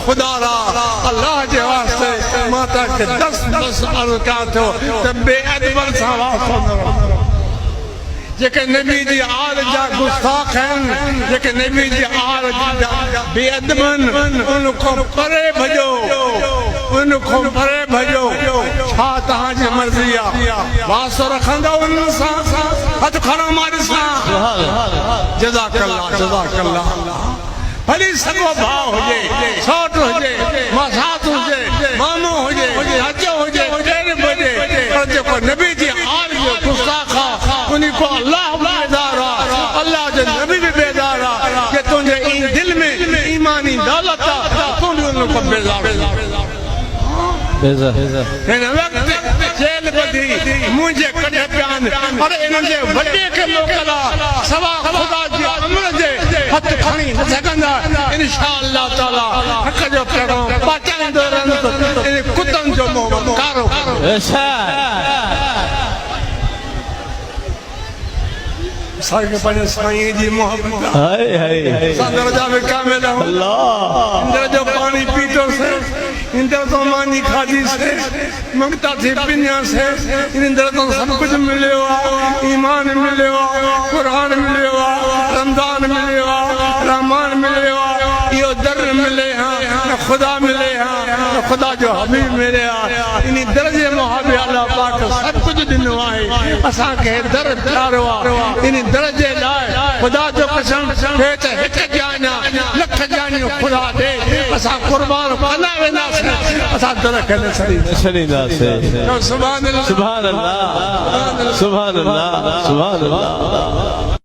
खुदा रा अल्लाह के वास्ते माता के 10 अर्ज का तो बेअदब सां वास्तो न रखो जेके नबी जी आल जा गुस्ताख हैं जेके नबी जी आल जा बेअदबन उनको परे भजो उनको परे भजो छा तहां जी मर्जी आ वास्तो रखंदा उन सां हथ खणो मार सां जज़ाकल्लाह भली सगो भाव हुजे सौट हुजे मसात हुजे मामो हुजे हजो हुजे केर हुजे पर जेको नबी जी आल जो गुस्ताख उन्हीं को अल्लाह बेदार अल्लाह जो नबी भी बेदार कि तुझे इन दिल में ईमानी दौलत तू भी उनको बेदार जेल बधी मुझे कड़े प्यान अरे इन्होंने वड्डे के मोकला सवा खुदा जी अमर जे हथ खणी न सघंदा इंशाअल्लाह ताला हक जो पैगाम पहुंचाईंदो रहंदो इन कुतन जो मोह कारो साईं पंहिंजे साईं जी मोहब्बत हाय हाय दरजा में कामिल अल्लाह इंदर जो पानी पीतो से इंदर तो मानी खादी से मंगता थी पिन्या से इंदर तो सब कुछ मिलियो ईमान मिलियो कुरान मिलियो रमजान मिलियो रहमान मिलियो यो दर मिले हां खुदा मिले हां खुदा जो हबीब मिले हां इन दर्जे मोहब्बत अल्लाह पाक सब कुछ दिनो है असा के दर प्यारो इन दर्जे लाए खुदा जो कसम है त हिक जाना लख जानियो खुदा दे असा कुर्बान बना वेना असा दर के सरीदा से सुभान अल्लाह सुभान अल्लाह सुभान अल्लाह सुभान अल्लाह